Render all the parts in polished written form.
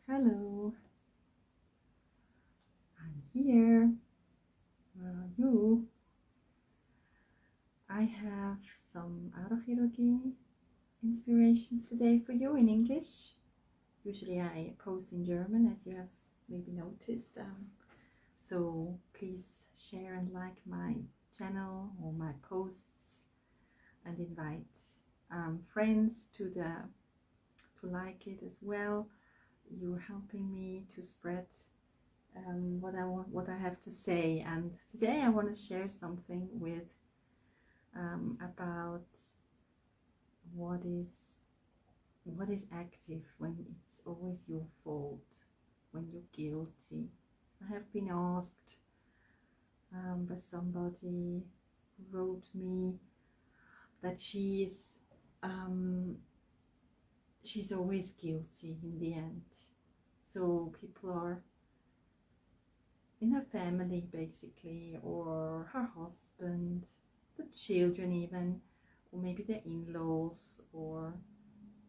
Hello, I'm here. Where are you? I have some Aurachirurgie inspirations today for you in English. Usually I post in German, as you have maybe noticed. So please share and like my channel or my posts and invite friends to like it as well. You're helping me to spread what I have to say. And today I want to share something with about what is active when it's always your fault, when you're guilty. I have been asked by somebody who wrote me that she's always guilty in the end. So people are in her family basically, or her husband, the children even, or maybe their in-laws, or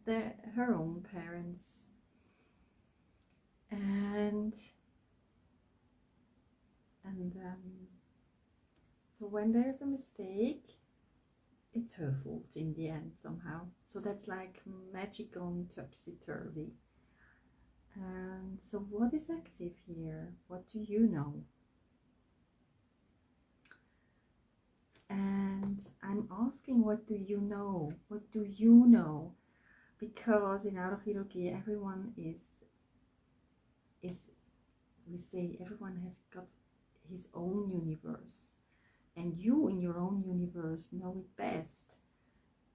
her own parents. And so when there's a mistake, it's her fault in the end somehow. So that's like magic gone topsy-turvy. And so what is active here? What do you know? And I'm asking, what do you know? What do you know? Because in Aurachirurgie, everyone is we say everyone has got his own universe, and you in your own universe know it best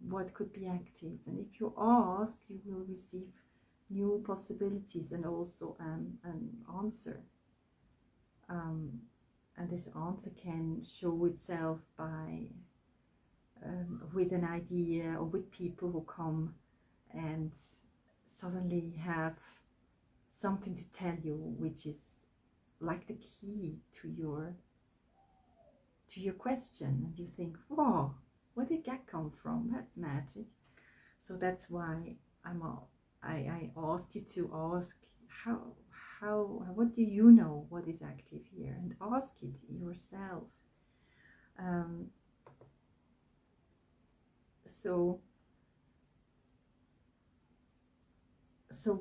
what could be active. And if you ask, you will receive new possibilities and also an answer. And this answer can show itself by with an idea, or with people who come and suddenly have something to tell you, which is like the key to your question, and you think, wow, where did that come from? That's magic. So that's why I asked you to ask what do you know what is active here, and ask it yourself. Um, so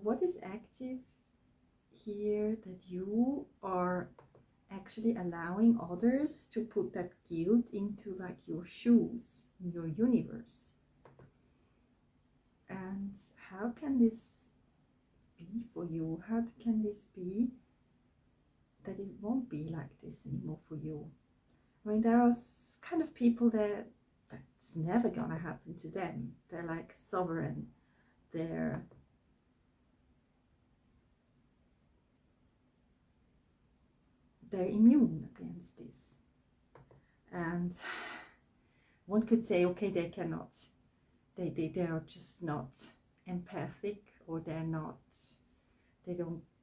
what is active here that you are actually allowing others to put that guilt into, like, your shoes, in your universe? And how can this be for you? How can this be that it won't be like this anymore for you? I mean, there are kind of people that's never gonna happen to them. They're like sovereign. They're immune against this. And one could say, okay, they cannot. They are just not empathic, or they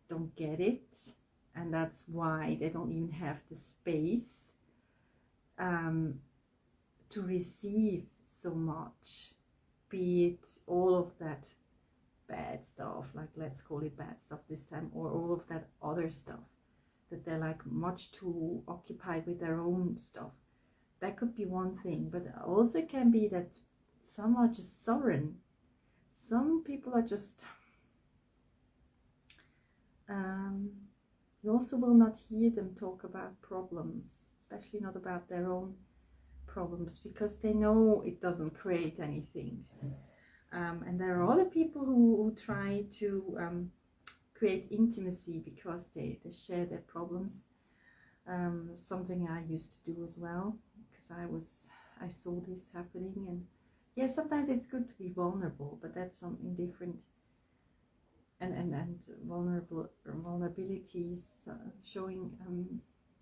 don't get it, and that's why they don't even have the space to receive so much, be it all of that bad stuff, like, let's call it bad stuff this time, or all of that other stuff, that they're like much too occupied with their own stuff. That could be one thing, but also it can be that some are just sovereign. Some people are just you also will not hear them talk about problems, especially not about their own problems, because they know it doesn't create anything. And there are other people who try to create intimacy because they share their problems. Something I used to do as well, because I saw this happening. And yes, sometimes it's good to be vulnerable, but that's something different. And vulnerability is showing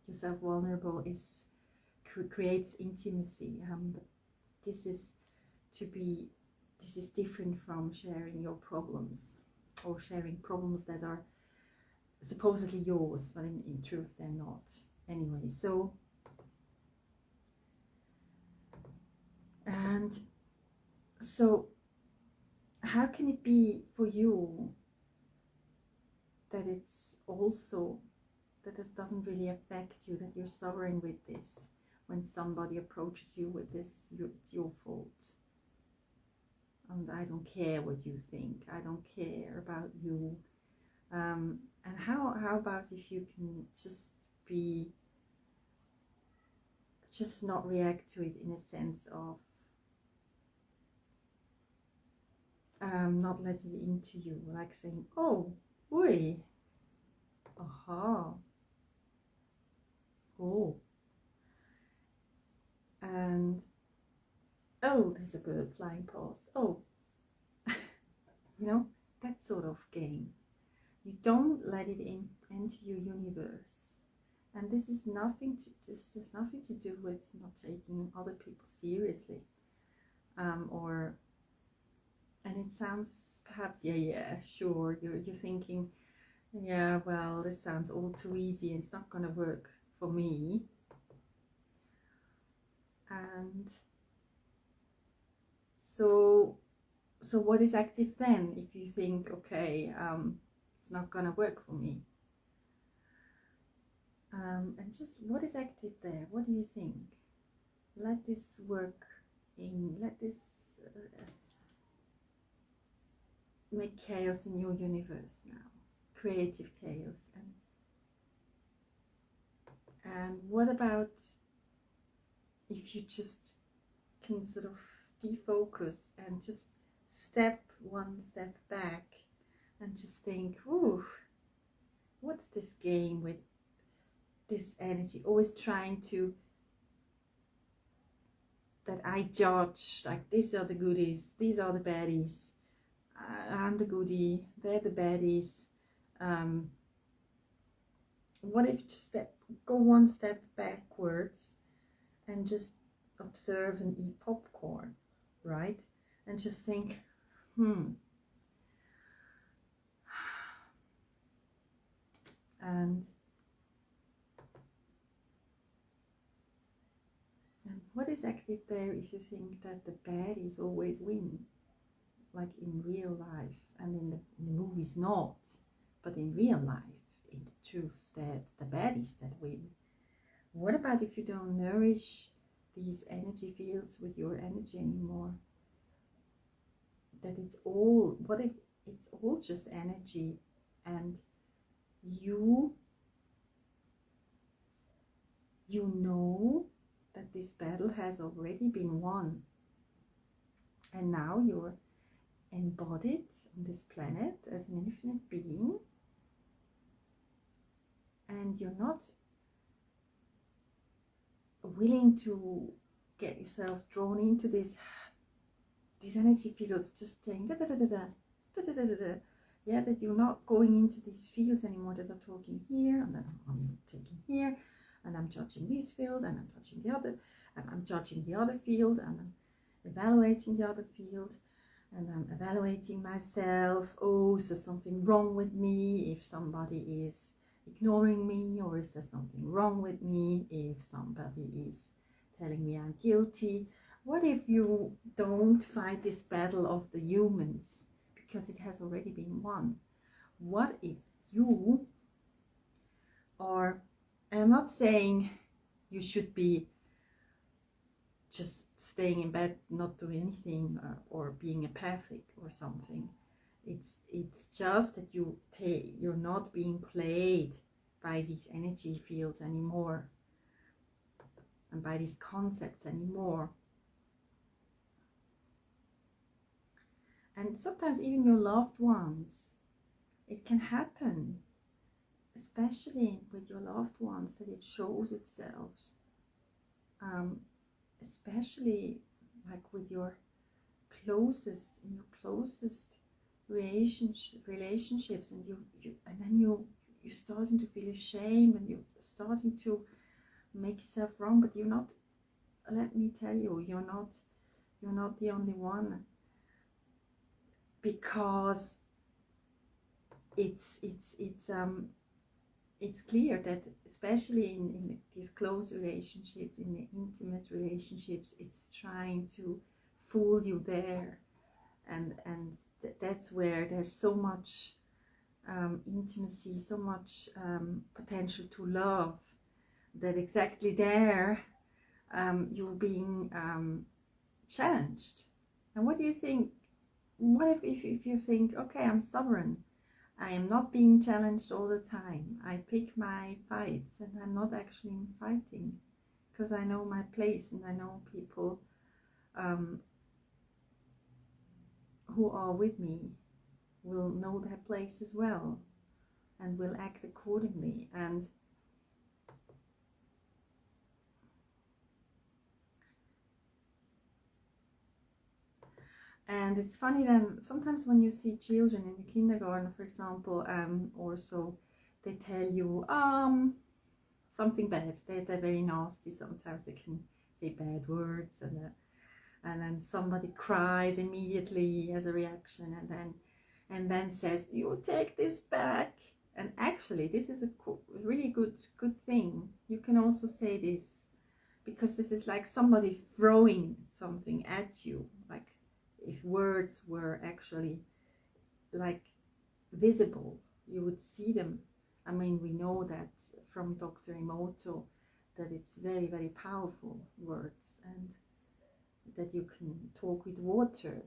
yourself vulnerable creates intimacy. This is different from sharing your problems, or sharing problems that are supposedly yours, but in truth they're not. Anyway, so how can it be for you that it's also, that this doesn't really affect you, that you're suffering with this. When somebody approaches you with this, it's your fault. And I don't care what you think. I don't care about you. And how about if you can just not react to it in a sense of not letting it into you, like saying, oh, oi, aha, oh, and oh, there's a bird flying past, oh, you know, that sort of game. You don't let it into your universe. And this is nothing to there's nothing to do with not taking other people seriously, and it sounds perhaps, yeah, sure, you're thinking, yeah, well, this sounds all too easy, it's not going to work for me. And so what is active then, if you think, okay, it's not going to work for me? And just what is active there? What do you think? Let this work in, let this make chaos in your universe now, creative chaos. And what about if you just can sort of defocus and just one step back and just think, ooh, what's this game with this energy? Always trying to, that I judge, like these are the goodies, these are the baddies, I'm the goodie, they're the baddies. What if you go one step backwards and just observe and eat popcorn, right? And just think, and what is active there if you think that the baddies always win, like in real life, and in the movies not, but in real life, in the truth, that the baddies that win? What about if you don't nourish these energy fields with your energy anymore? That it's all, what if it's all just energy, and you know that this battle has already been won, and now you're embodied on this planet as an infinite being, and you're not willing to get yourself drawn into these energy fields, just saying da da da da da da da da da. Yeah, that you're not going into these fields anymore, that are talking here, and then I'm taking here, and I'm judging this field, and I'm touching the other, and I'm judging the other field, and I'm evaluating the other field, and I'm evaluating myself. Oh, is there something wrong with me if somebody is ignoring me, or is there something wrong with me if somebody is telling me I'm guilty? What if you don't fight this battle of the humans, because it has already been won? What if you are, and I'm not saying you should be just staying in bed, not doing anything, or being apathic or something. It's just that you're not being played by these energy fields anymore, and by these concepts anymore. And sometimes even your loved ones, it can happen, especially with your loved ones, that it shows itself, especially like with your closest relationships, and then you're starting to feel ashamed, and you're starting to make yourself wrong, but you're not, let me tell you, you're not the only one, because it's clear that especially in these close relationships, in the intimate relationships, it's trying to fool you there, and that's where there's so much intimacy, so much potential to love, that exactly there you're being challenged. And what do you think? What if you think, okay, I'm sovereign, I am not being challenged all the time, I pick my fights and I'm not actually fighting because I know my place and I know people who are with me will know their place as well and will act accordingly. And it's funny then, sometimes when you see children in the kindergarten, for example, or so, they tell you something bad. They're very nasty. Sometimes they can say bad words, and then somebody cries immediately as a reaction, and then says, "You take this back." And actually, this is a really good thing. You can also say this because this is like somebody throwing something at you, like if words were actually like visible, you would see them. I mean, we know that from Dr. Emoto that it's very, very powerful words, and that you can talk with water,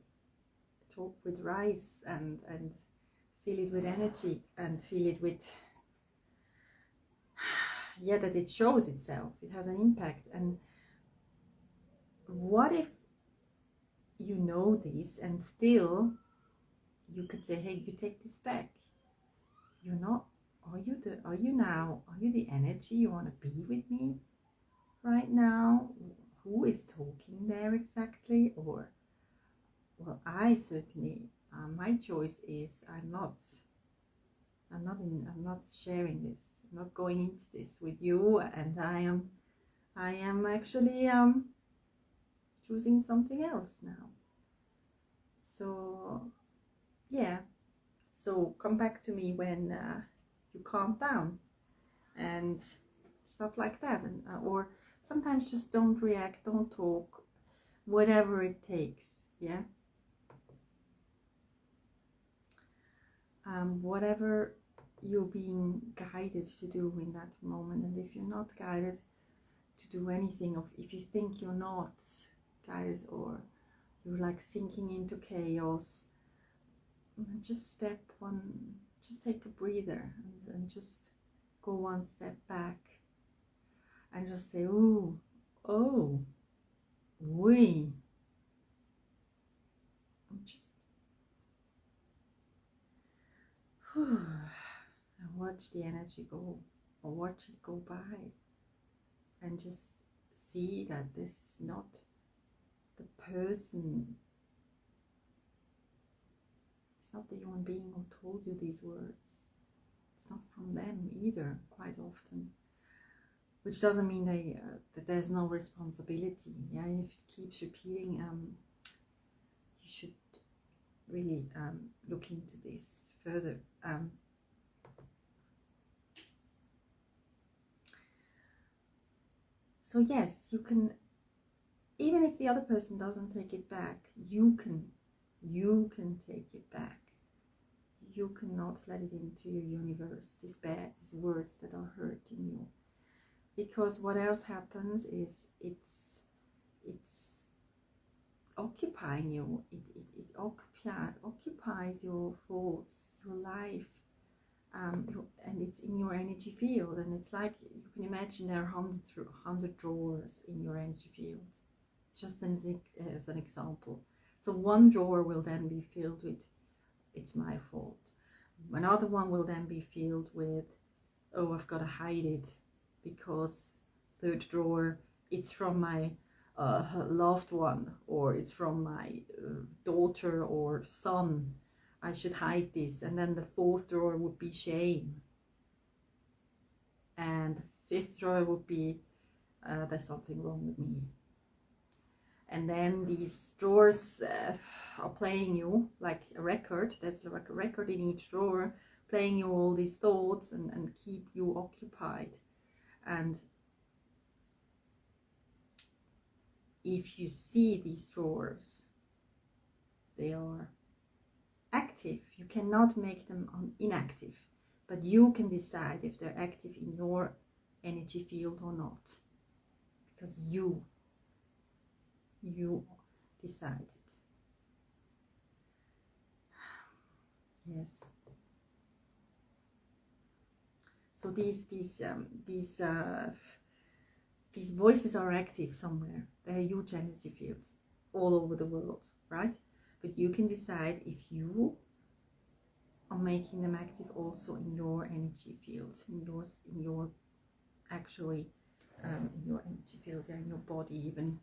talk with rice, and feel it with energy, and feel it with, yeah, that it shows itself, it has an impact. And what if you know this and still you could say, hey, you take this back. You're not, are you the energy you want to be with me right now? Who is talking there exactly? Or, well, I certainly, my choice is I'm not sharing this, I'm not going into this with you, and I am actually choosing something else now. So yeah, so come back to me when you calm down and stuff like that, and or sometimes just don't react, don't talk, whatever it takes. Yeah, whatever you're being guided to do in that moment. And if you're not guided to do anything, if you think you're not guided, or you're like sinking into chaos, just just take a breather, and just go one step back and just say, ooh, oh, we, just and watch the energy go, or watch it go by, and just see that this is not the person, it's not the human being who told you these words, it's not from them either, quite often. Which doesn't mean that there's no responsibility. Yeah, if it keeps repeating, you should really look into this further. So yes, you can, even if the other person doesn't take it back, you can take it back. You cannot let it into your universe, these words that are hurting you. Because what else happens is it's occupying you, it occupies your thoughts, your life, and it's in your energy field. And it's like, you can imagine there are 100 drawers in your energy field. It's just as an example. So one drawer will then be filled with, it's my fault. Another one will then be filled with, oh, I've got to hide it, because third drawer, it's from my loved one, or it's from my daughter or son, I should hide this. And then the fourth drawer would be shame, and the fifth drawer would be there's something wrong with me. And then these drawers are playing you like a record. There's like a record in each drawer, playing you all these thoughts, and keep you occupied. And if you see these drawers, they are active. You cannot make them inactive, but you can decide if they're active in your energy field or not, because you decide it. Yes. So these voices are active somewhere. They're huge energy fields all over the world, right? But you can decide if you are making them active also in your energy field, in your actually in your energy field, yeah, in your body even.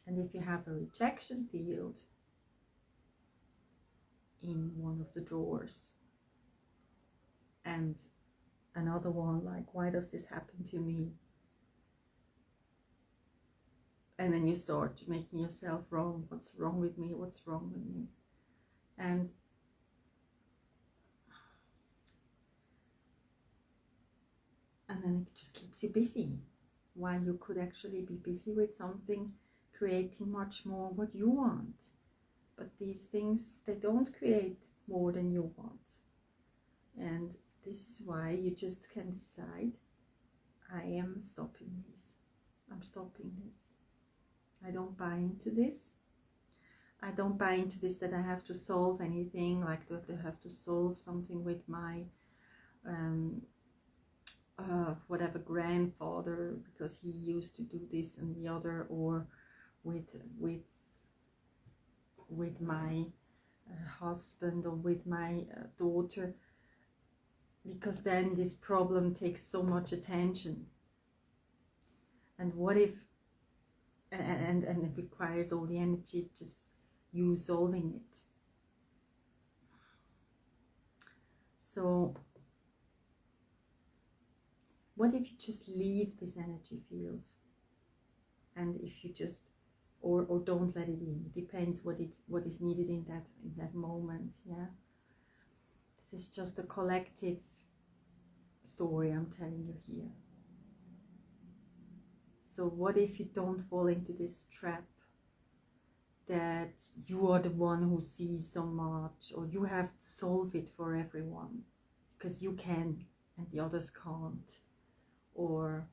And if you have a rejection field in one of the drawers, and another one like, why does this happen to me? And then you start making yourself wrong. What's wrong with me? What's wrong with me? And then it just keeps you busy, while you could actually be busy with something, creating much more what you want. But these things, they don't create more than you want. And this is why you just can decide, I am stopping this. I'm stopping this. I don't buy into this. I don't buy into this that I have to solve anything, like that I have to solve something with my whatever grandfather, because he used to do this and the other, or with my husband, or with my daughter, because then this problem takes so much attention. And what if and it requires all the energy, just you solving it. So what if you just leave this energy field, and if you just or don't let it in? It depends what is needed in that moment. Yeah, this is just a collective story I'm telling you here. So what if you don't fall into this trap that you are the one who sees so much, or you have to solve it for everyone because you can and the others can't, or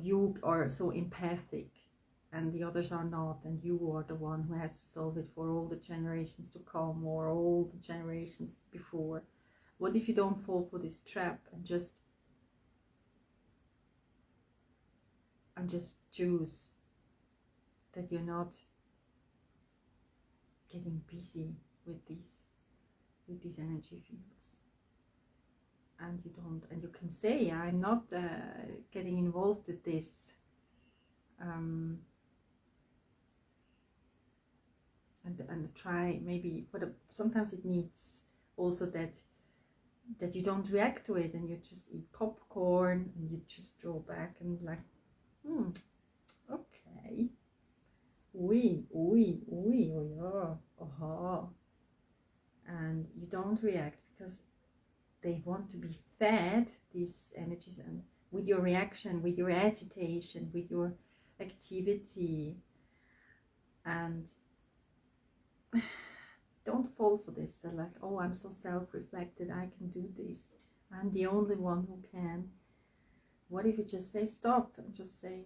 you are so empathic and the others are not, and you are the one who has to solve it for all the generations to come or all the generations before. What if you don't fall for this trap and just choose that you're not getting busy with these energy fields, and you can say, I'm not getting involved with this, and try maybe, but sometimes it needs also that you don't react to it, and you just eat popcorn and you just draw back and like, okay, oui, oh yeah, and you don't react, because they want to be fed, these energies, and with your reaction, with your agitation, with your activity. And don't fall for this. They're like, oh, I'm so self-reflected, I can do this, I'm the only one who can. What if you just say stop, and just say,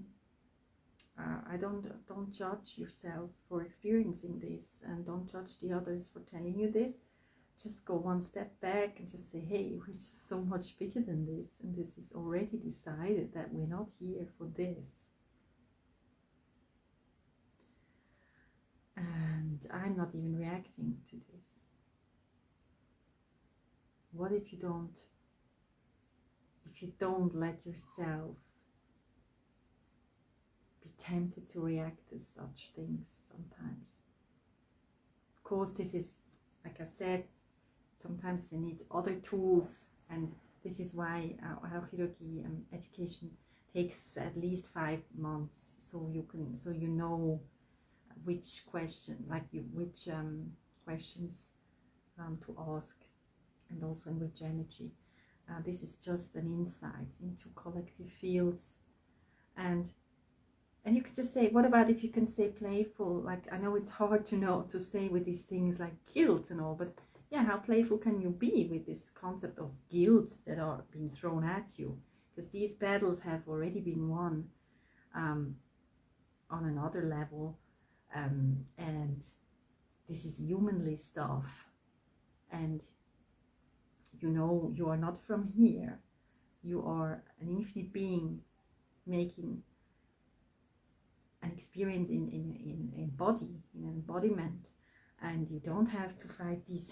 I don't judge yourself for experiencing this, and don't judge the others for telling you this. Just go one step back and just say, hey, we're just so much bigger than this, and this is already decided that we're not here for this. And I'm not even reacting to this. What if you don't let yourself be tempted to react to such things sometimes? Of course, this is, like I said, sometimes they need other tools, and this is why Aurachirurgie education takes at least 5 months, so you know which question, which questions to ask, and also in which energy. This is just an insight into collective fields. And you could just say, what about if you can stay playful? Like, I know it's hard to know to say with these things like guilt and all, but yeah, how playful can you be with this concept of guilt that are being thrown at you? Because these battles have already been won on another level, and this is humanly stuff. And you know, you are not from here. You are an infinite being making an experience in body, in embodiment, and you don't have to fight these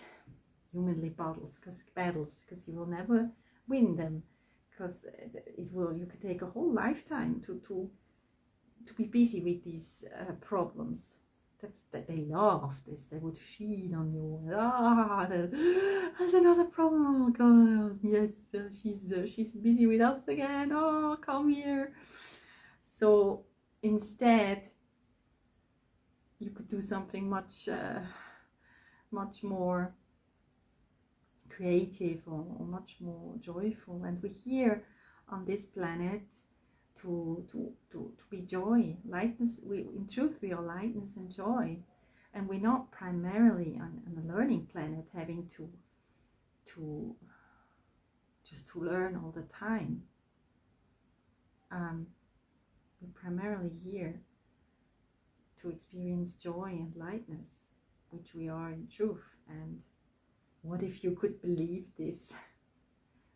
humanly battles because you will never win them, because you could take a whole lifetime to be busy with these problems. That they love this, they would feed on you. There's another problem. Oh God, yes, she's busy with us again. Oh, come here. So instead, you could do something much more creative or much more joyful. And we're here on this planet to be joy, lightness. In truth, we are lightness and joy, and we're not primarily on a learning planet, having to just to learn all the time. We're primarily here to experience joy and lightness, which we are in truth. And what if you could believe this?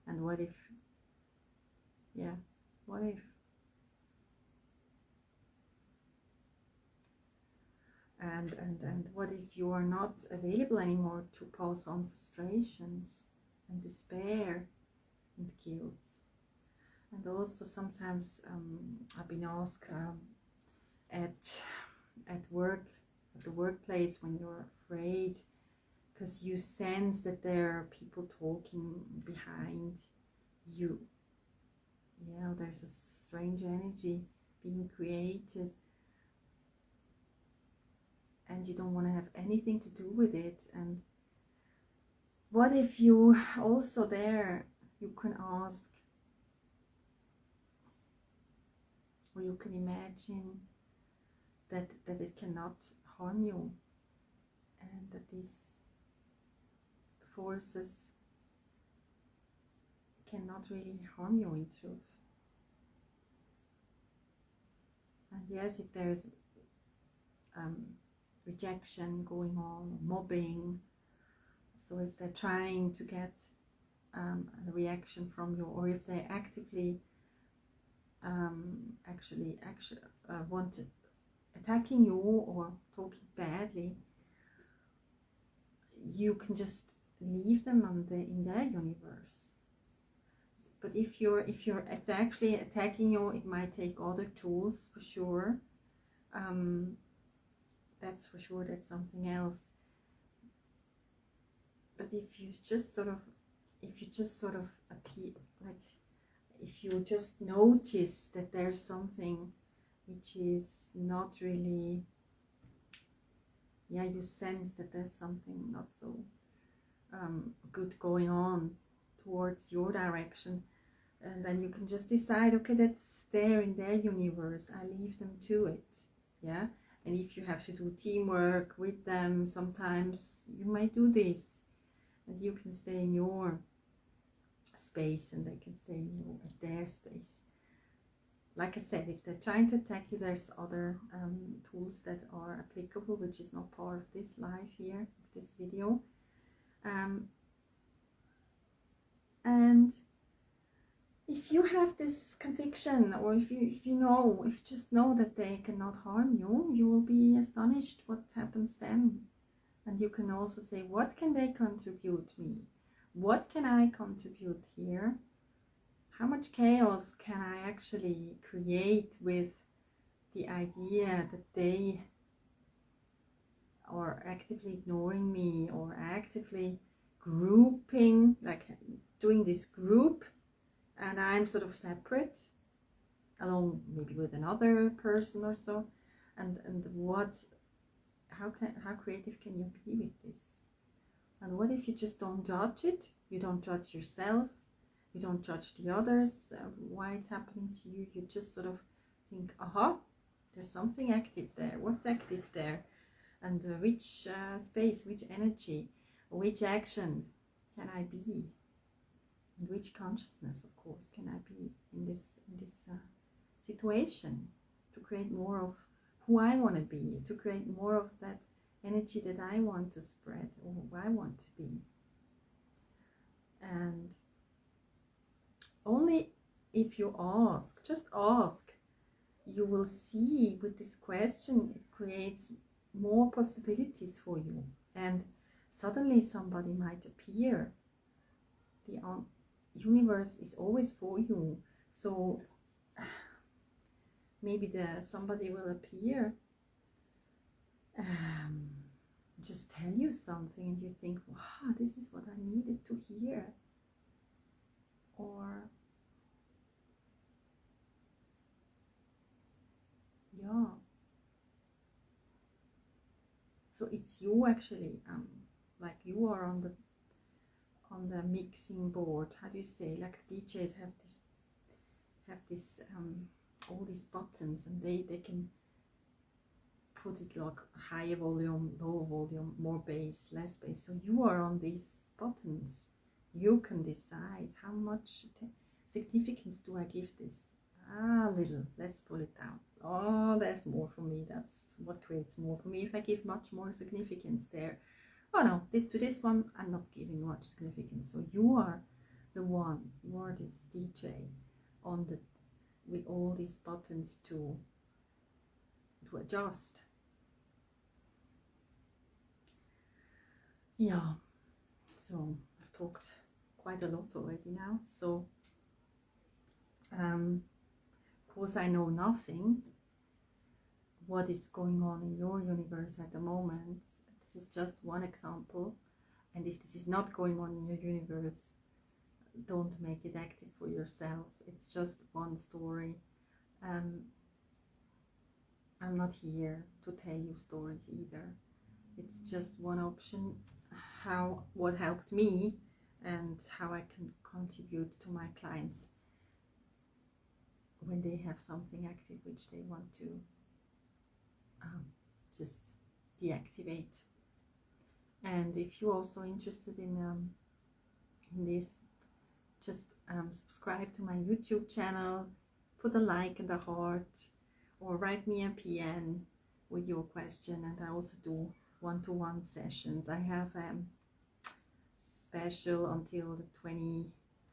And what if, yeah, what if? And what if you are not available anymore to pass on frustrations and despair and guilt? And also sometimes I've been asked at work, at the workplace, when you're afraid because you sense that there are people talking behind you. Yeah, there's a strange energy being created, and you don't want to have anything to do with it. And what if you also there, you can ask, or you can imagine that it cannot harm you, and that these forces cannot really harm you in truth. And yes, if there's rejection going on, mobbing, so if they're trying to get a reaction from you, or if they actively actually want attacking you or talking badly, you can just leave them in their universe. But if they're actually attacking you, it might take other tools for sure. That's for sure. That's something else. But if you just sort of appear, like if you just notice that there's something which is not really, yeah, you sense that there's something not so good going on towards your direction, and then you can just decide, okay, that's there in their universe, I leave them to it. Yeah. And if you have to do teamwork with them, sometimes you might do this, and you can stay in your space and they can stay at their space. Like I said, if they're trying to attack you, there's other tools that are applicable, which is not part of this live here, of this video. And if you have this conviction, or if you just know that they cannot harm you, you will be astonished what happens then. And you can also say, what can they contribute me? What can I contribute here? How much chaos can I actually create with the idea that they are actively ignoring me, or actively grouping, like doing this group, and I'm sort of separate, along maybe with another person or so. And how creative can you be with this? And what if you just don't judge it? You don't judge yourself, You don't judge the others, why it's happening to you. You just sort of think, aha, there's something active there. What's active there? And which space, which energy, which action can I be? And which consciousness, of course, can I be in this situation, to create more of who I want to be, to create more of that energy that I want to spread, or who I want to be. And only if you ask, just ask, you will see with this question, it creates more possibilities for you. And suddenly somebody might appear. The universe is always for you. So maybe somebody will appear, just tell you something, and you think, wow, this is what I needed to hear. Or yeah, so it's you actually, like you are on the mixing board. How do you say, like DJs have this all these buttons, and they can put it like higher volume, lower volume, more bass, less bass. So you are on these buttons. You can decide how much significance do I give this. Little, let's pull it down. Oh, there's more for me. That's what creates more for me. If I give much more significance there, oh no, to this one I'm not giving much significance. So you are the one, you are this DJ with all these buttons to adjust. Yeah, so I've talked quite a lot already now. So of course I know nothing what is going on in your universe at the moment. This is just one example, and if this is not going on in your universe, don't make it active for yourself. It's just one story. I'm not here to tell you stories either. It's just one option, what helped me and how I can contribute to my clients when they have something active which they want to just deactivate. And if you're also interested in this, just subscribe to my YouTube channel, put a like and a heart, or write me a PN with your question. And I also do one-to-one sessions. I have special until the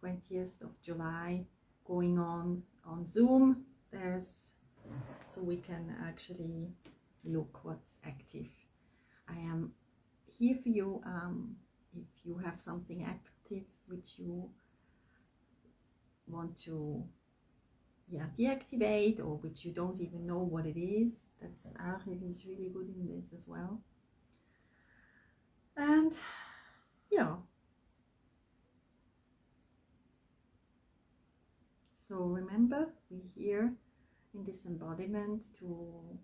20th of July going on Zoom. So we can actually look what's active. I am here for you if you have something active which you want to deactivate, or which you don't even know what it is. Aurachirurgie is really good in this as well. And yeah, so remember, we're here in this embodiment to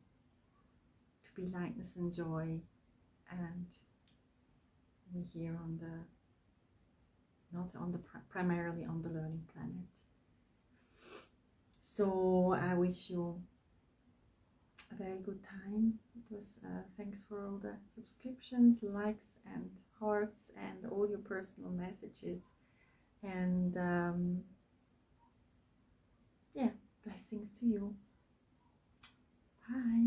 be lightness and joy, and we're here primarily on the learning planet. So I wish you a very good time. It was thanks for all the subscriptions, likes and hearts, and all your personal messages. And blessings to you. Bye.